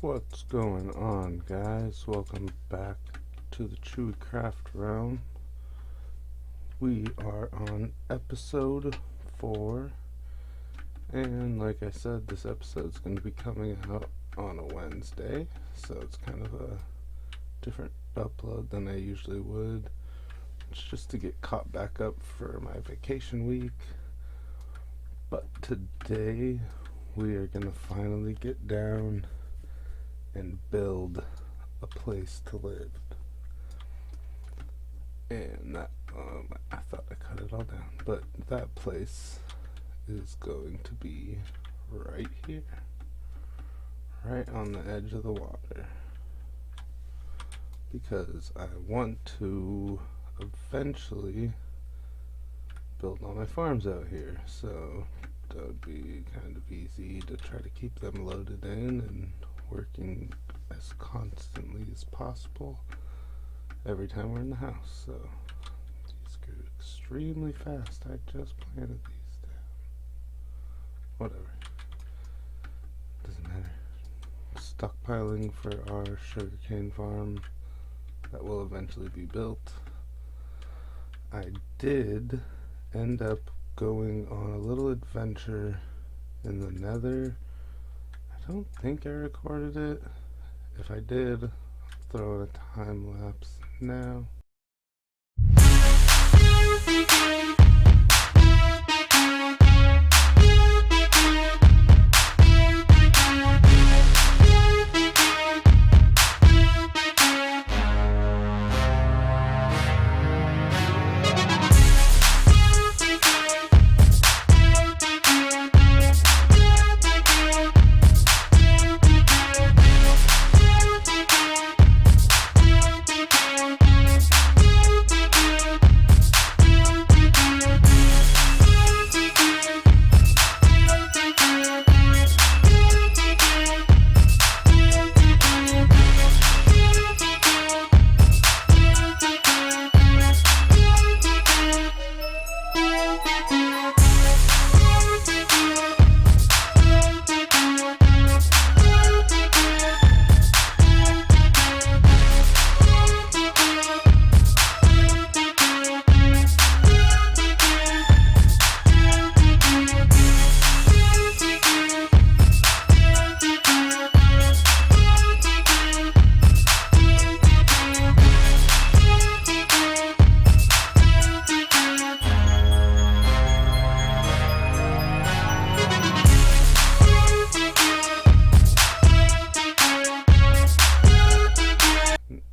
What's going on, guys? Welcome back to the Chewycraft realm. We are on episode 4, and like I said, this episode is going to be coming out on a Wednesday, so it's kind of a different upload than I usually would. It's just to get caught back up for my vacation week. But today we are going to finally get down and build a place to live. And that, I thought I cut it all down, but that place is going to be right here, right on the edge of the water, because I want to eventually build all my farms out here, so that would be kind of easy to try to keep them loaded in and working as constantly as possible every time we're in the house. So these grew extremely fast. I just planted these down. Whatever, doesn't matter. Stockpiling for our sugarcane farm that will eventually be built. I did end up going on a little adventure in the Nether. I don't think I recorded it. If I did, I'll throw in a time lapse now.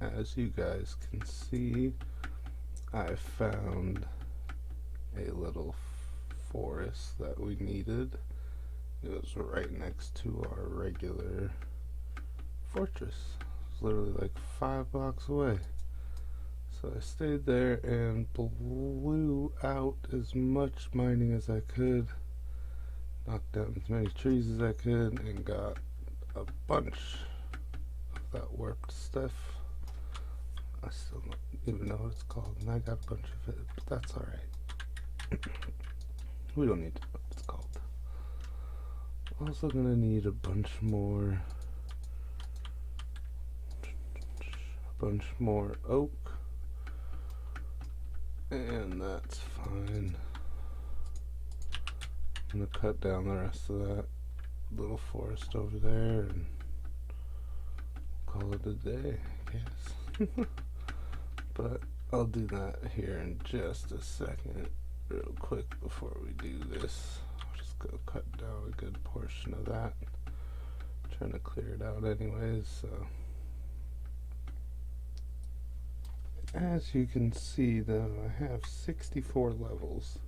As you guys can see, I found a little forest that we needed. It was right next to our regular fortress. It was literally like 5 blocks away. So I stayed there and blew out as much mining as I could, knocked down as many trees as I could, and got a bunch of that warped stuff. I still don't even know what it's called, and I got a bunch of it, but that's alright. We don't need to know what it's called. Also gonna need a bunch more oak, and that's fine. I'm gonna cut down the rest of that little forest over there and call it a day, I guess. But I'll do that here in just a second, real quick, before we do this. I'll just go cut down a good portion of that. I'm trying to clear it out anyways, so. As you can see, though, I have 64 levels.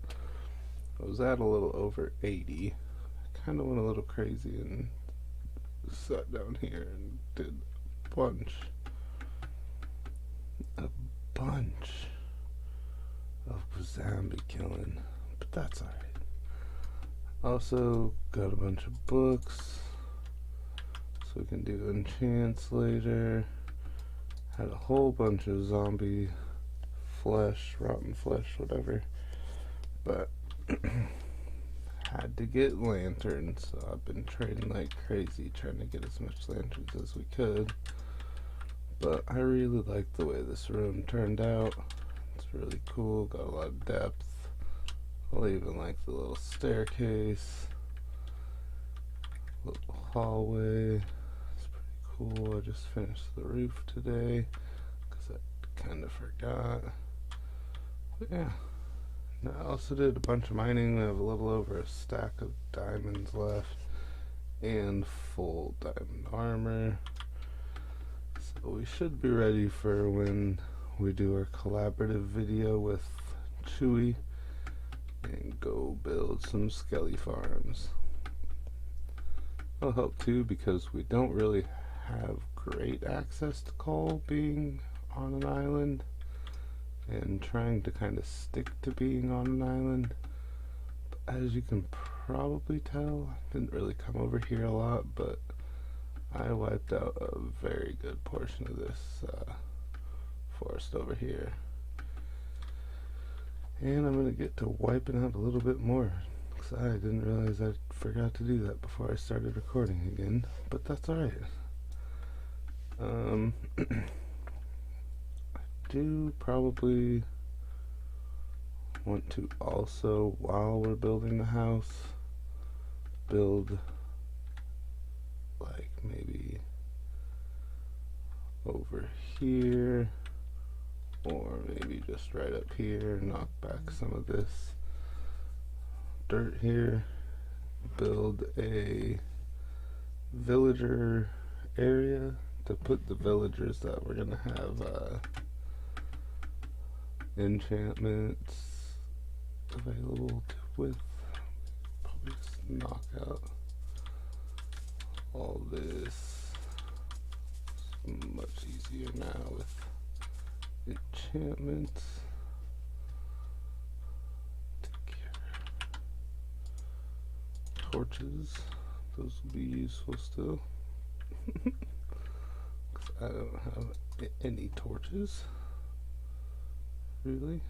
I was at a little over 80. I kind of went a little crazy and sat down here and did a bunch of zombie killing, but that's alright. Also got a bunch of books so we can do enchants later. Had a whole bunch of zombie flesh, rotten flesh, whatever, but had to get lanterns, so I've been trading like crazy trying to get as much lanterns as we could. But I really like the way this room turned out. It's really cool, got a lot of depth. I even like the little staircase, little hallway. It's pretty cool. I just finished the roof today because I kind of forgot. But yeah. I also did a bunch of mining. I have a little over a stack of diamonds left and full diamond armor. So we should be ready for when we do our collaborative video with Chewy and go build some skelly farms. It'll help too because we don't really have great access to coal being on an island and trying to kind of stick to being on an island. But as you can probably tell, I didn't really come over here a lot, but I wiped out a very good portion of this forest over here. And I'm going to get to wiping out a little bit more, because I didn't realize I forgot to do that before I started recording again, but that's alright. I do probably want to also, while we're building the house, build like maybe over here, or maybe just right up here, knock back some of this dirt here, build a villager area to put the villagers that we're gonna have enchantments available with. Probably just knock out all this. It's much easier now with enchantments. Take care. Torches, those will be useful still. Because I don't have any torches, really.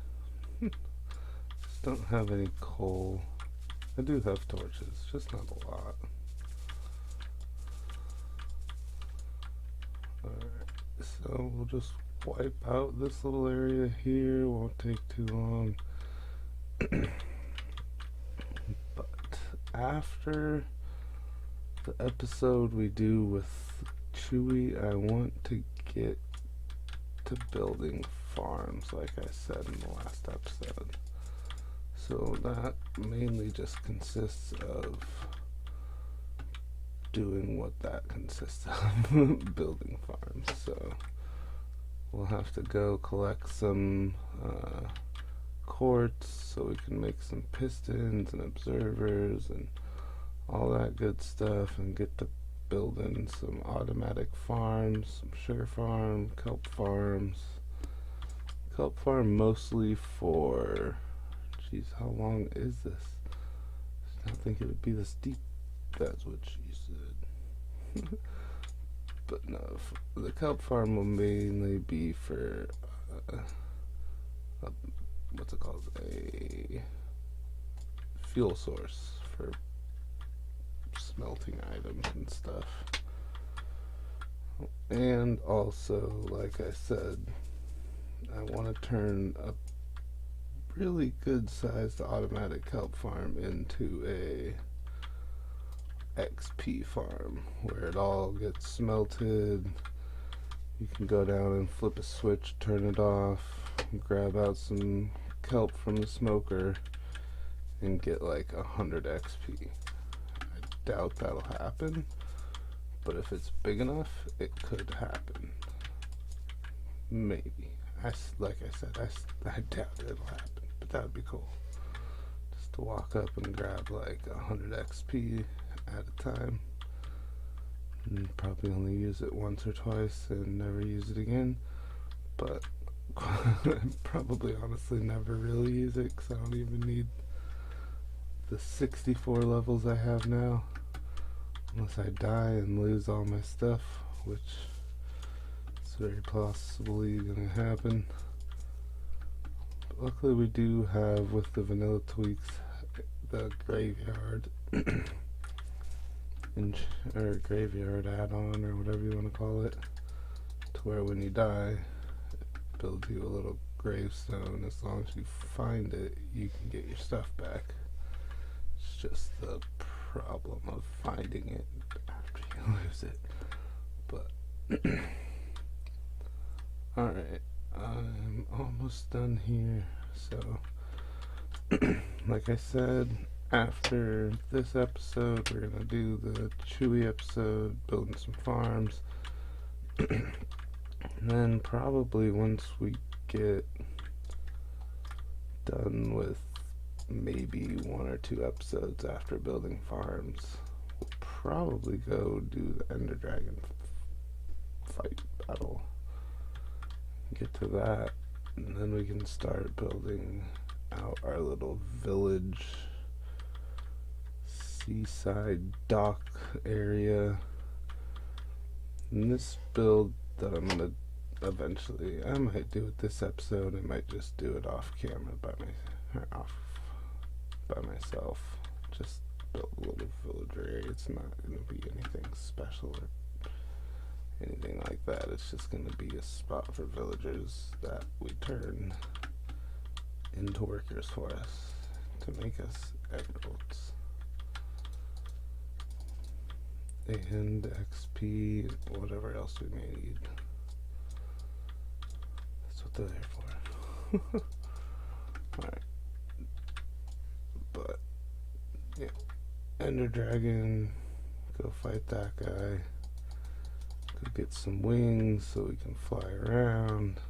Just don't have any coal. I do have torches, just not a lot. Alright, so we'll just wipe out this little area here. Won't take too long. But after the episode we do with Chewy, I want to get to building farms like I said in the last episode. So that mainly just consists of doing what that consists of, building farms. So we'll have to go collect some quartz so we can make some pistons and observers and all that good stuff, and get to building some automatic farms, some sugar farm, kelp farms. Kelp farm mostly for, geez, how long is this? I didn't think it would be this deep. That's what she said. But no, the kelp farm will mainly be for what's it called? A fuel source for smelting items and stuff. And also, like I said, I want to turn a really good sized automatic kelp farm into a XP farm where it all gets smelted. You can go down and flip a switch, turn it off, grab out some kelp from the smoker and get like 100 XP. I doubt that'll happen, but if it's big enough, it could happen. Maybe. Like I said, I doubt it'll happen, but that would be cool. Just to walk up and grab like 100 XP at a time, and probably only use it once or twice and never use it again. But probably honestly never really use it because I don't even need the 64 levels I have now, unless I die and lose all my stuff, which is very possibly gonna happen. But luckily we do have, with the vanilla tweaks, the graveyard or graveyard add-on or whatever you want to call it, to where when you die it builds you a little gravestone. As long as you find it, you can get your stuff back. It's just the problem of finding it after you lose it. But alright, I'm almost done here. So like I said, after this episode we're gonna do the Chewy episode, building some farms. And then probably once we get done with maybe 1 or 2 episodes after building farms, we'll probably go do the Ender Dragon fight battle. Get to that, and then we can start building out our little village seaside dock area. And this build that I'm gonna eventually, I might do it this episode, I might just do it off camera by myself. Just build a little villager area. It's not gonna be anything special or anything like that. It's just gonna be a spot for villagers that we turn into workers for us to make us emeralds and XP, whatever else we may need. That's what they're there for. Alright. But yeah, Ender Dragon, go fight that guy. Go get some wings so we can fly around,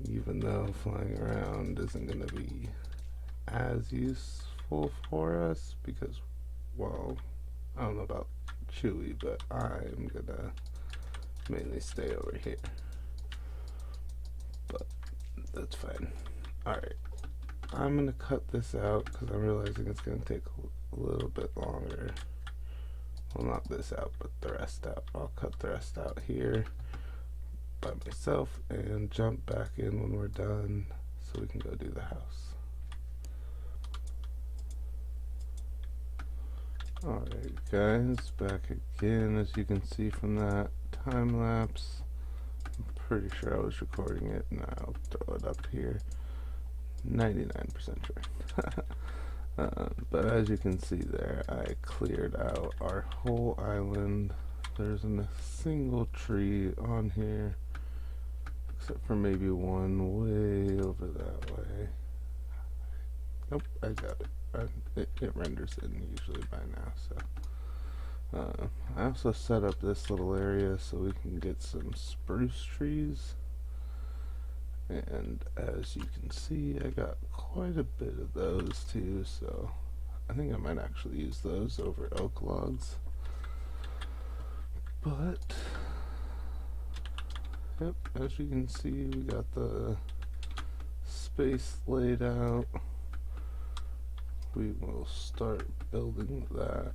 even though flying around isn't going to be as useful for us because, well, I don't know about Chewy, but I'm gonna mainly stay over here. But that's fine. Alright, I'm gonna cut this out because I'm realizing it's gonna take a little bit longer. Well, not this out, but the rest out. I'll cut the rest out here by myself and jump back in when we're done so we can go do the house. Alright guys, back again. As you can see from that time lapse, I'm pretty sure I was recording it, and I'll throw it up here. 99% sure. But as you can see there, I cleared out our whole island. There isn't a single tree on here, except for maybe one way over that way. Nope, I got it. It renders in usually by now, so I also set up this little area so we can get some spruce trees, and as you can see I got quite a bit of those too, so I think I might actually use those over oak logs. But yep, as you can see we got the space laid out. We will start building that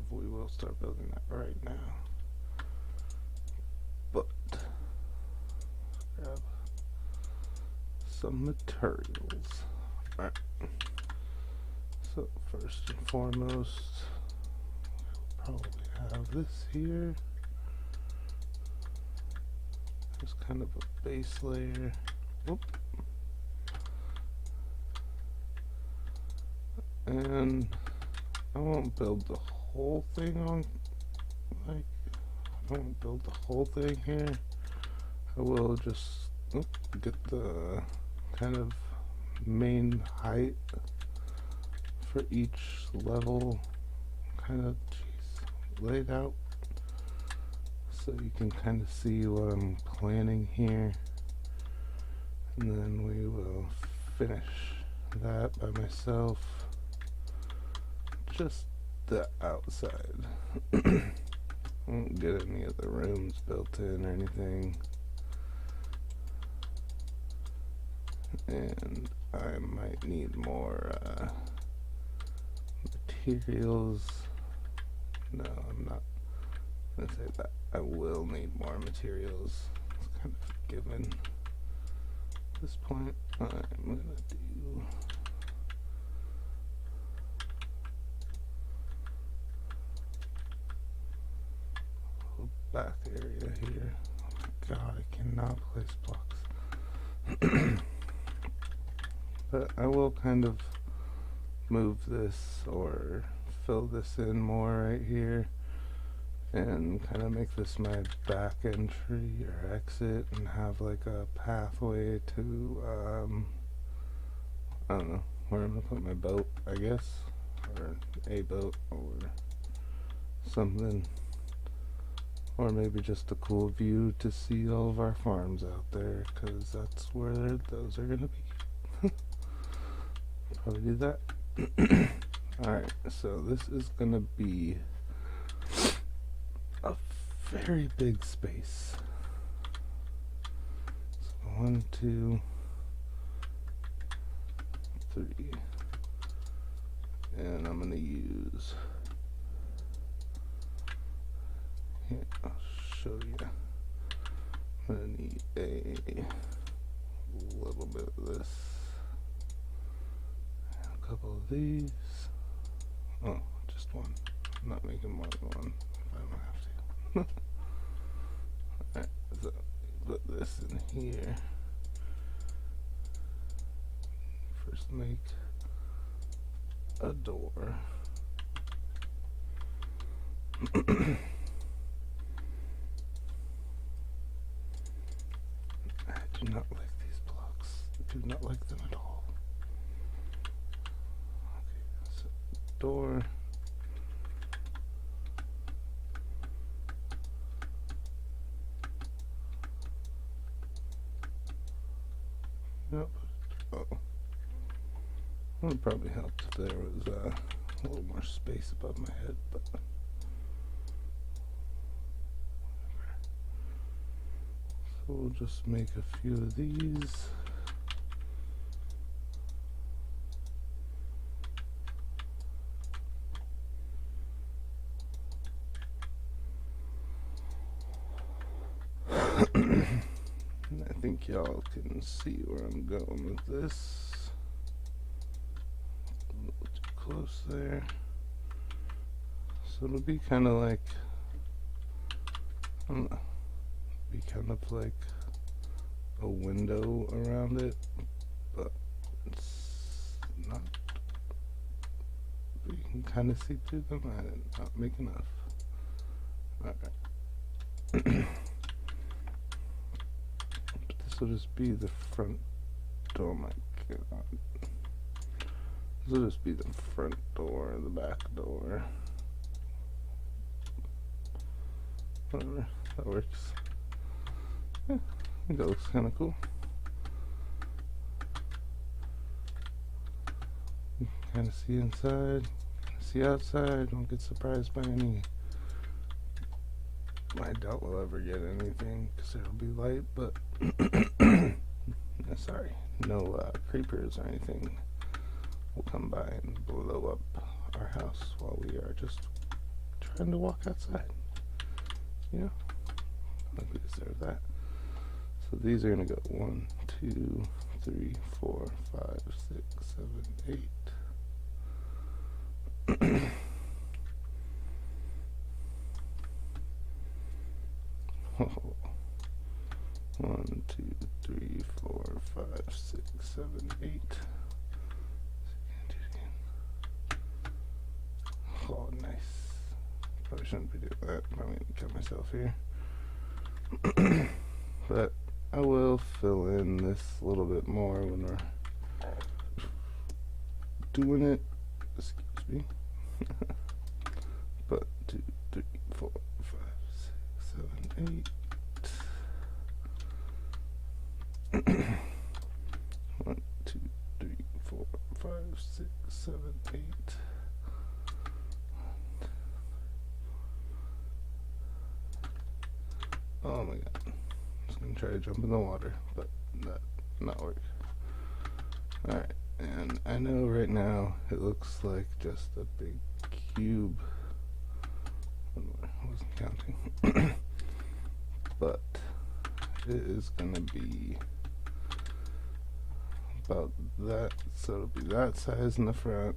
we will start building that right now. But grab some materials. Alright. So first and foremost, we'll probably have this here. There's kind of a base layer. Whoop. And I won't build the whole thing on, like, I won't build the whole thing here. I will just get the kind of main height for each level kind of laid out, so you can kind of see what I'm planning here. And then we will finish that by myself. Just the outside. I won't get any of the rooms built in or anything. And I might need more materials. No, I'm not gonna say that. I will need more materials. It's kind of given. this point, I'm gonna do a back area here. Oh my god, I cannot place blocks. But I will kind of move this or fill this in more right here and kind of make this my back entry or exit and have like a pathway to I don't know where I'm gonna put my boat, I guess, or a boat or something, or maybe just a cool view to see all of our farms out there, because that's where those are gonna be. Probably do that. Alright, so this is gonna be a very big space. So 1, 2, 3, and I'm gonna use, here, I'll show you. I'm gonna need a little bit of this, a couple of these. Oh, just one. I'm not making more than one if I don't have to. Alright, so put this in here. First make a door. I do not like these blocks. I do not like them at all. Okay, so door. Yep. Oh. It would probably help if there was a little more space above my head, but whatever. So we'll just make a few of these. I think y'all can see where I'm going with this. A little too close there. So it'll be kind of like, I don't know, be kind of like a window around it, but it's not, you can kind of see through them. I did not make enough. Alright. This will just be the front door. Oh my god. This will just be the front door, the back door. Whatever, that works. Yeah, I think that looks kind of cool. You can kind of see inside, see outside, don't get surprised by any. I doubt we'll ever get anything because it'll be light, but sorry, no creepers or anything will come by and blow up our house while we are just trying to walk outside. You know, I think we deserve that. So these are gonna go 1, 2, 3, 4, 5, 6, 7, 8. 1, 2, 3, 4, 5, 6, 7, 8. Oh, nice. Probably shouldn't be doing that. Probably gonna kill myself here. But I will fill in this a little bit more when we're doing it. Excuse me. But 2, 3, 4, 5, 6, 7, 8. 1, 2, 3, 4, 5, 6, 7, 8. Oh my god. I'm just gonna try to jump in the water, but that not work. Alright, and I know right now it looks like just a big cube. I wasn't counting. But it is gonna be about that, so it'll be that size in the front.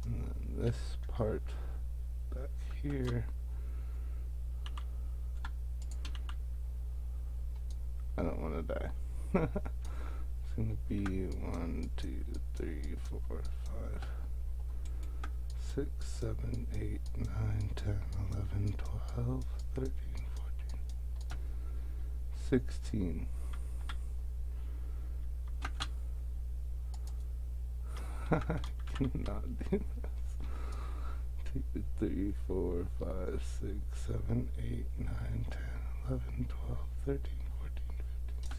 And then this part back here, I don't want to die. It's going to be 1, 2, 3, 4, 5, 6, 7, 8, 9, 10, 11, 12, 13, 14, 16. I cannot do this. 2, 3, 4, 5, 6, 7, 8, 9, 10, 11, 12, 13, 14, 15, 16.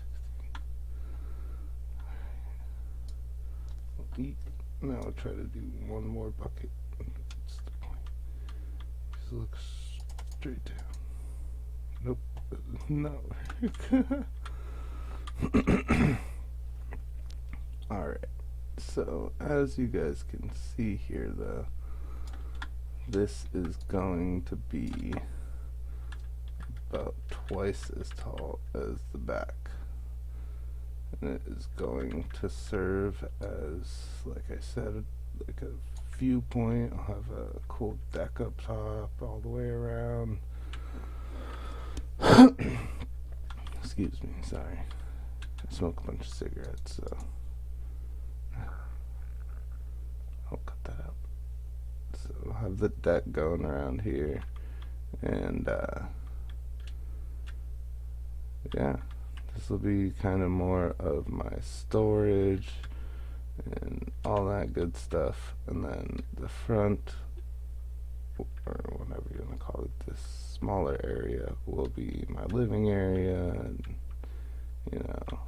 Eat. Now I'll try to do one more bucket. What's the point? Just look straight down. Nope. No. Alright. So, as you guys can see here, though, this is going to be about twice as tall as the back. And it is going to serve as, like I said, like a viewpoint. I'll have a cool deck up top all the way around. Excuse me, sorry. I smoke a bunch of cigarettes, so I'll cut that out. So I'll have the deck going around here, and yeah, this will be kind of more of my storage and all that good stuff. And then the front, or whatever you want to call it, this smaller area will be my living area and, you know,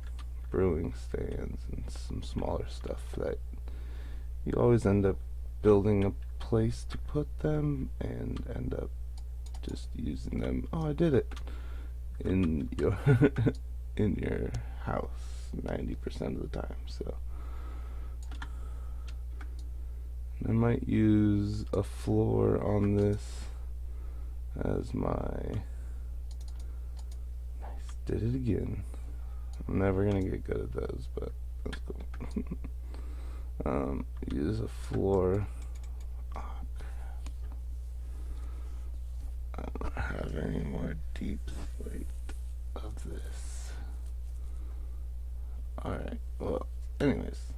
brewing stands and some smaller stuff that you always end up building a place to put them and end up just using them. Oh, I did it in your in your house 90% of the time. So I might use a floor on this as my nice. Did it again. I'm never gonna get good at those, but that's cool. Use a floor. Oh, I don't have any more deep slate of this. Alright, well, anyways.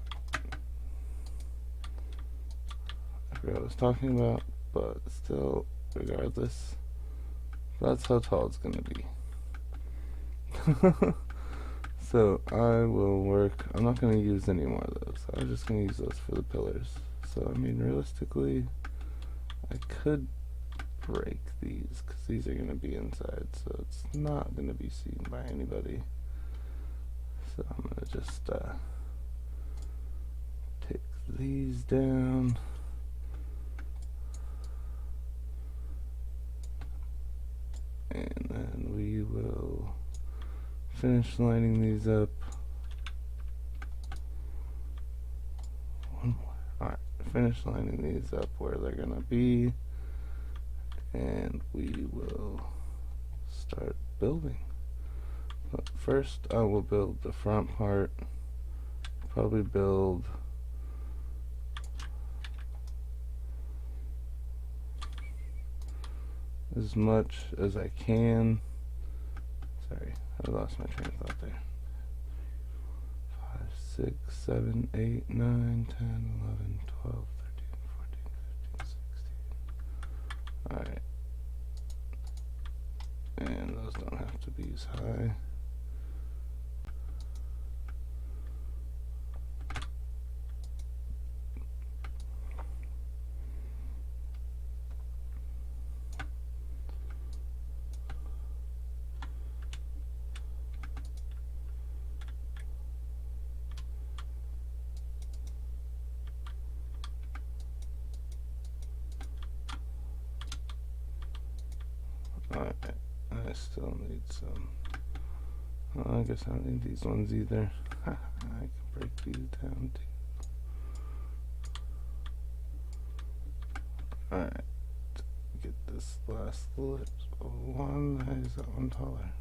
I forgot what I was talking about, but still, regardless, that's how tall it's gonna be. So I will work. I'm not going to use any more of those. I'm just going to use those for the pillars. So I mean, realistically, I could break these because these are going to be inside, so it's not going to be seen by anybody. So I'm going to just take these down. And then we will finish lining these up. One more. Alright, finish lining these up where they're gonna be, and we will start building. But first I will build the front part. Probably build as much as I can. Sorry, I lost my train of thought there. 5, 6, 7, 8, 9, 10, 11, 12, 13, 14, 15, 16. Alright. And those don't have to be as high. Alright, I still need some. Well, I guess I don't need these ones either. I can break these down too. Alright, this last little one. How is that one taller?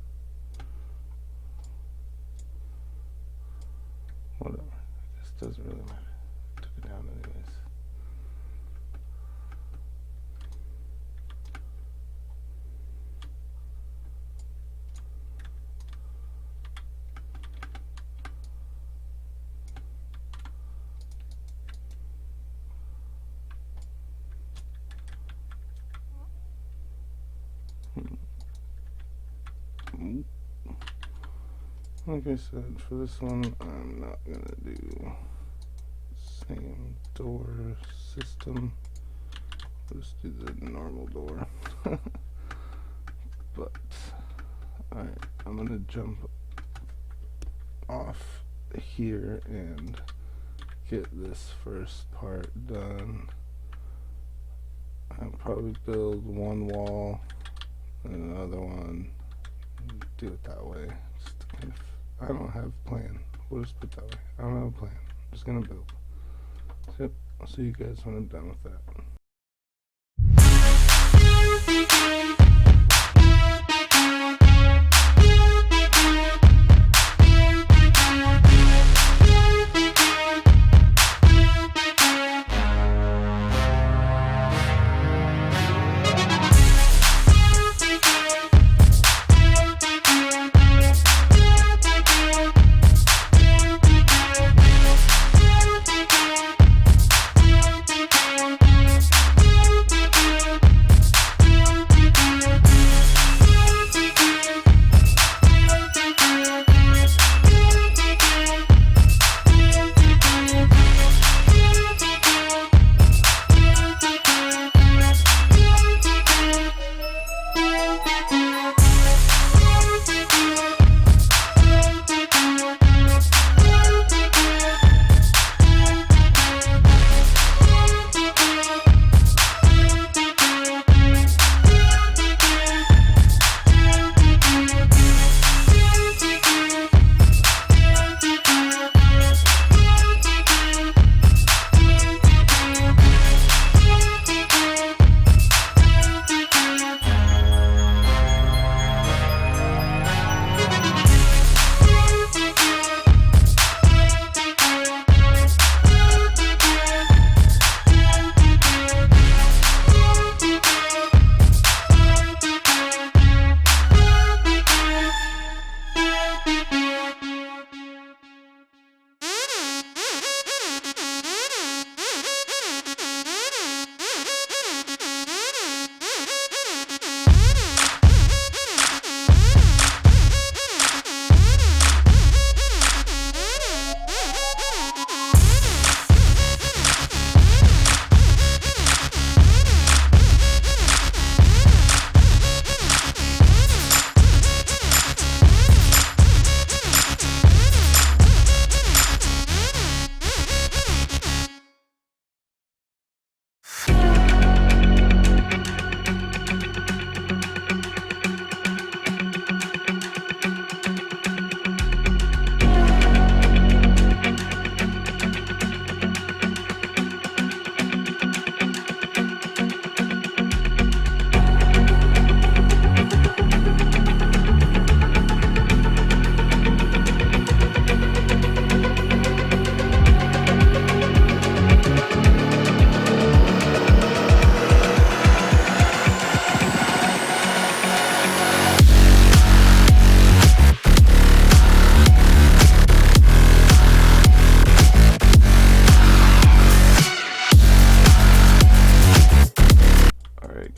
Whatever. This doesn't really matter. I took it down anyways. Like I said, for this one, I'm not gonna do same door system. I'll just do the normal door. But, alright, I'm gonna jump off here and get this first part done. I'll probably build one wall and another one. Do it that way. Just to kind of, I don't have a plan. We'll just put it that way. I don't have a plan. I'm just gonna build. So, yep, I'll see you guys when I'm done with that.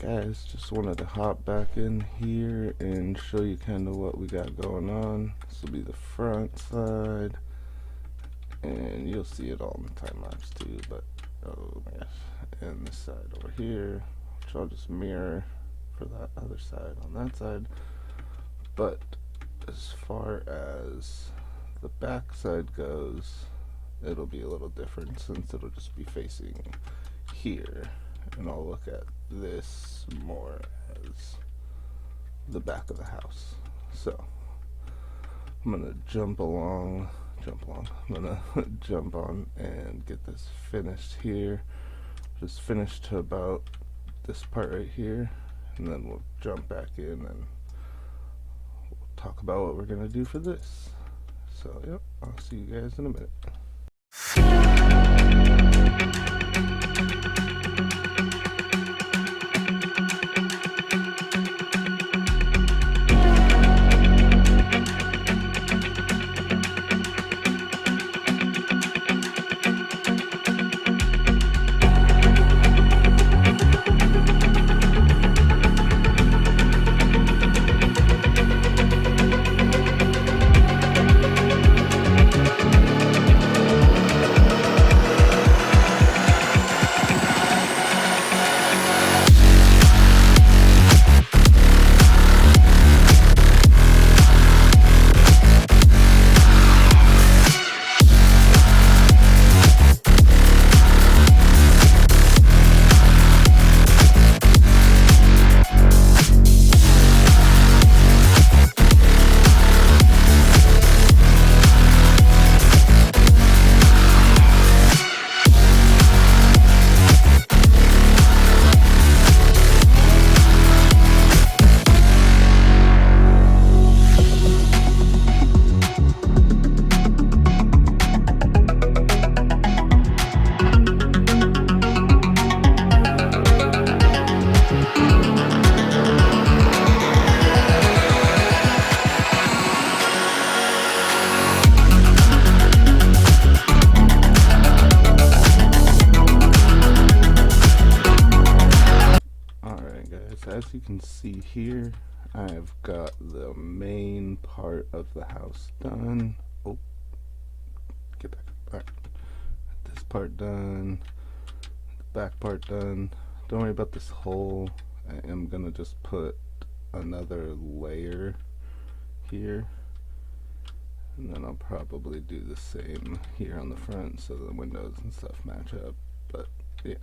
Guys, just wanted to hop back in here and show you kind of what we got going on. This will be the front side, and you'll see it all in the time lapse too, but oh my gosh, and this side over here, which I'll just mirror for that other side on that side. But as far as the back side goes, it'll be a little different since it'll just be facing here, and I'll look at this more as the back of the house. So I'm gonna jump on and get this finished here. Just finished to about this part right here, and then we'll jump back in and we'll talk about what we're going to do for this. So, yep, I'll see you guys in a minute. As you can see here, I've got the main part of the house done. Oh, get back. Alright. This part done, the back part done. Don't worry about this hole. I am gonna just put another layer here, and then I'll probably do the same here on the front so the windows and stuff match up. But yeah,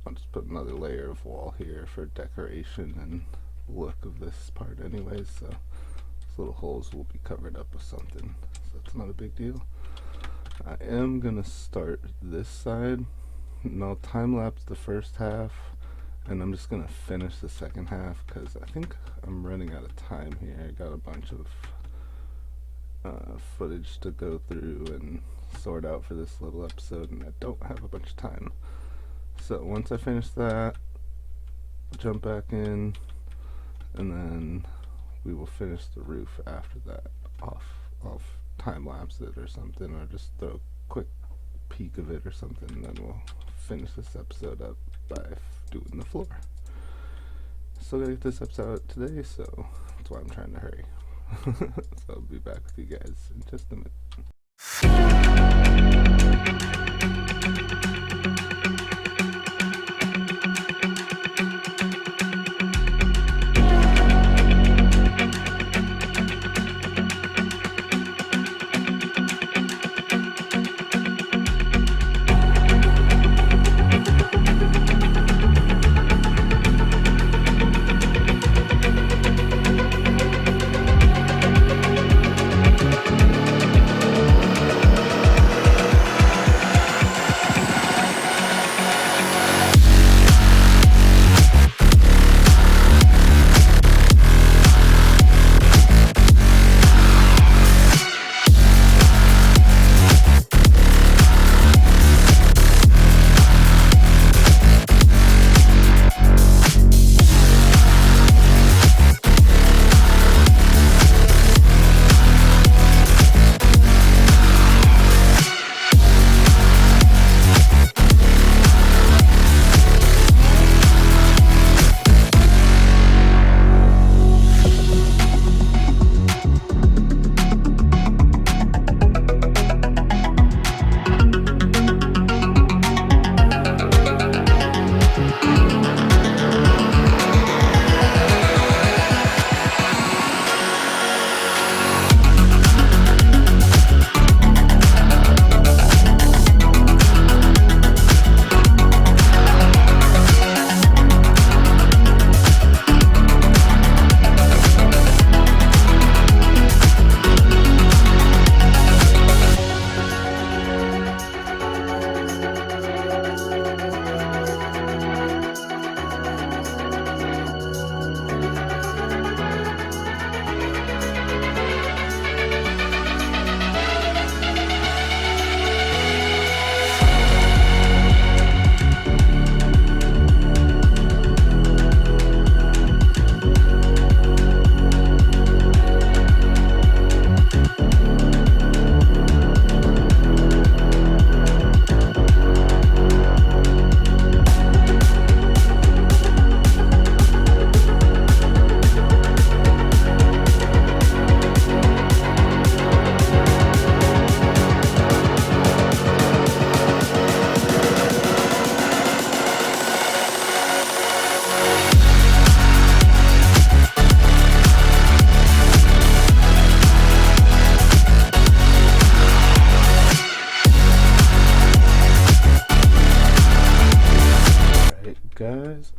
I'll just put another layer of wall here for decoration and look of this part anyways, so these little holes will be covered up with something, so that's not a big deal. I am gonna start this side, and I'll time-lapse the first half, and I'm just gonna finish the second half because I think I'm running out of time here. I got a bunch of footage to go through and sort out for this little episode, and I don't have a bunch of time. So once I finish that, jump back in, and then we will finish the roof after that. I'll time lapse it or something, or just throw a quick peek of it or something, and then we'll finish this episode up by doing the floor. Still gotta get this episode out today, so that's why I'm trying to hurry. So I'll be back with you guys in just a minute.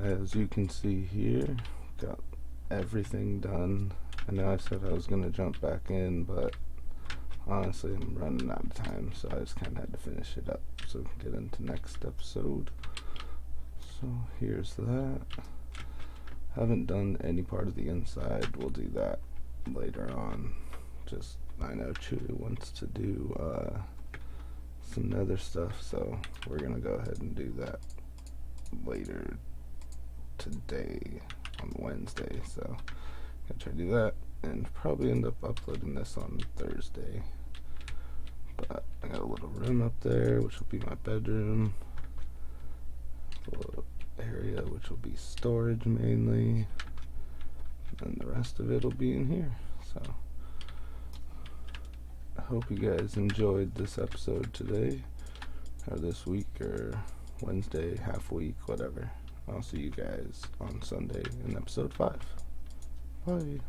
as you can see here, got everything done. I know I said I was gonna jump back in, but honestly I'm running out of time, so I just kinda had to finish it up so we can get into next episode. So here's that. Haven't done any part of the inside. We'll do that later on. Just, I know Chewy wants to do some nether stuff, so we're gonna go ahead and do that later today on Wednesday. So gonna try to do that and probably end up uploading this on Thursday. But I got a little room up there, which will be my bedroom. A little area which will be storage mainly, and the rest of it will be in here. So I hope you guys enjoyed this episode today, or this week, or Wednesday, half week, whatever. I'll see you guys on Sunday in episode 5. Bye.